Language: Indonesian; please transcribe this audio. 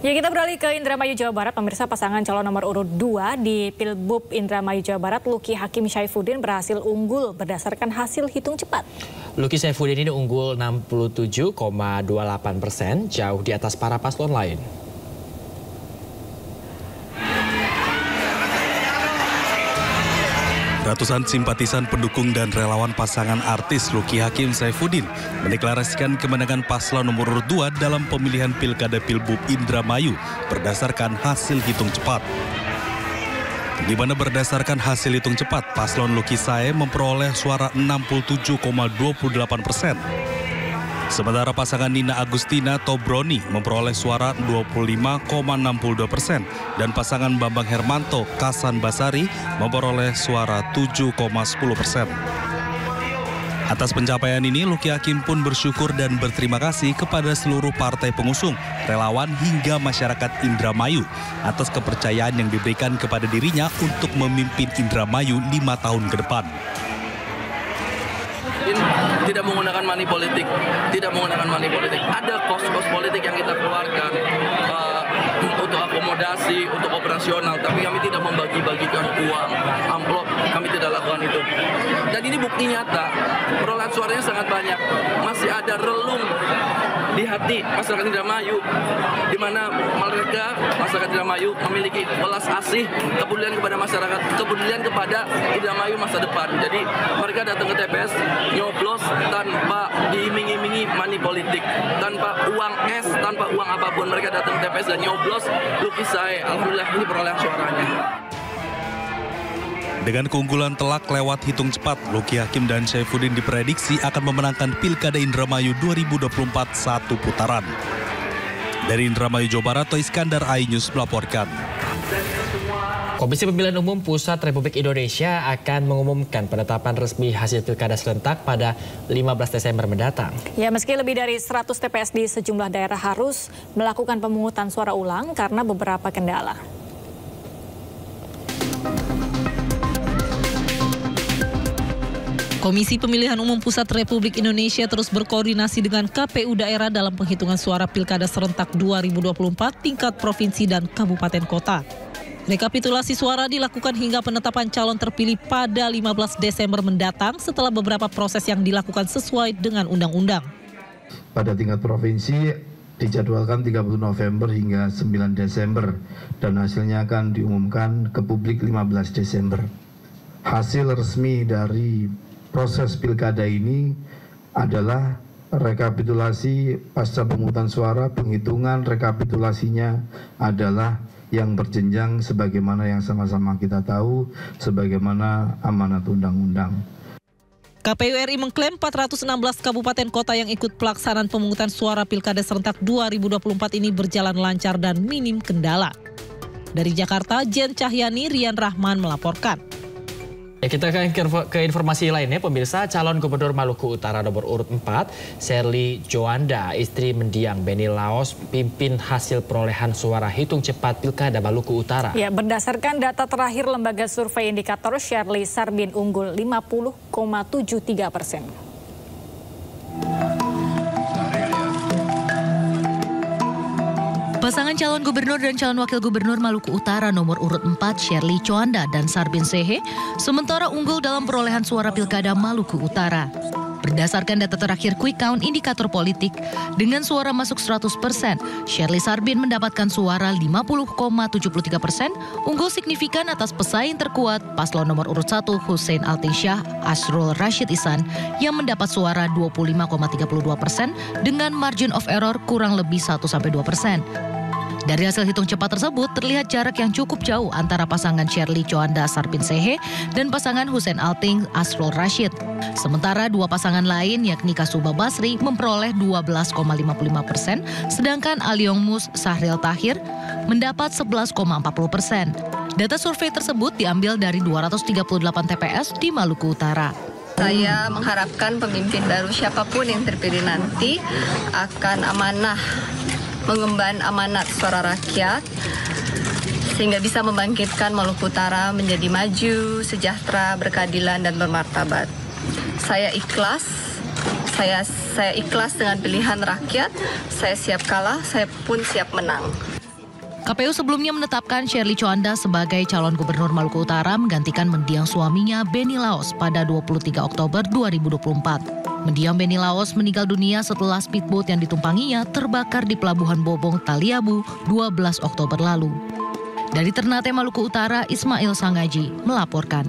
Ya, kita beralih ke Indramayu, Jawa Barat. Pemirsa, pasangan calon nomor urut 2 di Pilbub Indramayu, Jawa Barat, Luki Hakim Syaifuddin berhasil unggul berdasarkan hasil hitung cepat. Luki Syaifuddin ini unggul 67,28%, jauh di atas para paslon lain. Ratusan simpatisan pendukung dan relawan pasangan artis Luki Hakim Syaifuddin mendeklarasikan kemenangan paslon nomor urut 2 dalam pemilihan Pilkada Pilbub Indramayu berdasarkan hasil hitung cepat. Di mana berdasarkan hasil hitung cepat, paslon Luki Syai memperoleh suara 67,28%. Sementara pasangan Nina Agustina Tobroni memperoleh suara 25,62% dan pasangan Bambang Hermanto Kasan Basari memperoleh suara 7,10%. Atas pencapaian ini, Luki Hakim pun bersyukur dan berterima kasih kepada seluruh partai pengusung, relawan hingga masyarakat Indramayu atas kepercayaan yang diberikan kepada dirinya untuk memimpin Indramayu 5 tahun ke depan. Tidak menggunakan money politik, Ada kos-kos politik yang kita keluarkan untuk akomodasi, untuk operasional, tapi kami tidak membagi-bagikan uang, amplop, kami tidak lakukan itu. Dan ini bukti nyata, perolehan suaranya sangat banyak, masih ada relung di hati masyarakat Indramayu, di mana mereka, masyarakat Indramayu memiliki belas asih, kepedulian kepada masyarakat, kepedulian kepada Indramayu masa depan. Jadi mereka datang ke TPS, nyoblos tanpa diiming-imingi money politik, tanpa uang es, tanpa uang apapun. Mereka datang ke TPS dan nyoblos Luki Syai. Alhamdulillah, ini perolehan suaranya. Dengan keunggulan telak lewat hitung cepat, Luki Hakim dan Syaifuddin diprediksi akan memenangkan Pilkada Indramayu 2024 satu putaran. Dari Indramayu, Jawa Barat, Toy Iskandar, iNews melaporkan. Komisi Pemilihan Umum Pusat Republik Indonesia akan mengumumkan penetapan resmi hasil Pilkada serentak pada 15 Desember mendatang. Ya, meski lebih dari 100 TPS di sejumlah daerah harus melakukan pemungutan suara ulang karena beberapa kendala. Komisi Pemilihan Umum Pusat Republik Indonesia terus berkoordinasi dengan KPU daerah dalam penghitungan suara Pilkada serentak 2024 tingkat provinsi dan kabupaten kota. Rekapitulasi suara dilakukan hingga penetapan calon terpilih pada 15 Desember mendatang setelah beberapa proses yang dilakukan sesuai dengan undang-undang. Pada tingkat provinsi dijadwalkan 30 November hingga 9 Desember dan hasilnya akan diumumkan ke publik 15 Desember. Hasil resmi dari proses pilkada ini adalah rekapitulasi pasca pemungutan suara. Penghitungan rekapitulasinya adalah yang berjenjang sebagaimana yang sama-sama kita tahu, sebagaimana amanat undang-undang. KPU RI mengklaim 416 kabupaten kota yang ikut pelaksanaan pemungutan suara Pilkada serentak 2024 ini berjalan lancar dan minim kendala. Dari Jakarta, Jen Cahyani, Rian Rahman melaporkan. Ya, kita ke informasi lainnya, pemirsa. Calon Gubernur Maluku Utara nomor urut 4, Sherly Joanda, istri mendiang Benny Laos, pimpin hasil perolehan suara hitung cepat Pilkada Maluku Utara. Ya, berdasarkan data terakhir lembaga survei indikator, Sherly Sarbin unggul 50,73%. Pasangan calon gubernur dan calon wakil gubernur Maluku Utara nomor urut 4, Sherly Joanda dan Sarbin Sehe, sementara unggul dalam perolehan suara Pilkada Maluku Utara. Berdasarkan data terakhir Quick Count indikator politik, dengan suara masuk 100%, Sherly Sarbin mendapatkan suara 50,73%, unggul signifikan atas pesaing terkuat paslon nomor urut 1 Hussein Altinsyah Asrul Rashid Ihsan yang mendapat suara 25,32% dengan margin of error kurang lebih 1-2%. Dari hasil hitung cepat tersebut, terlihat jarak yang cukup jauh antara pasangan Sherly Joanda Sarbin Sehe dan pasangan Hussein Alting Asrul Rashid. Sementara dua pasangan lain yakni Kasuba Basri memperoleh 12,55%, sedangkan Aliong Mus Sahril Tahir mendapat 11,40%. Data survei tersebut diambil dari 238 TPS di Maluku Utara. Saya mengharapkan pemimpin baru siapapun yang terpilih nanti akan amanah, mengemban amanat suara rakyat sehingga bisa membangkitkan Maluku Utara menjadi maju, sejahtera, berkeadilan dan bermartabat. Saya ikhlas dengan pilihan rakyat. Saya siap kalah, saya pun siap menang. KPU sebelumnya menetapkan Sherly Coanda sebagai calon gubernur Maluku Utara menggantikan mendiang suaminya Benny Laos pada 23 Oktober 2024. Mendiang Benny Laos meninggal dunia setelah speedboat yang ditumpanginya terbakar di Pelabuhan Bobong, Taliabu 12 Oktober lalu. Dari Ternate, Maluku Utara, Ismail Sangaji melaporkan.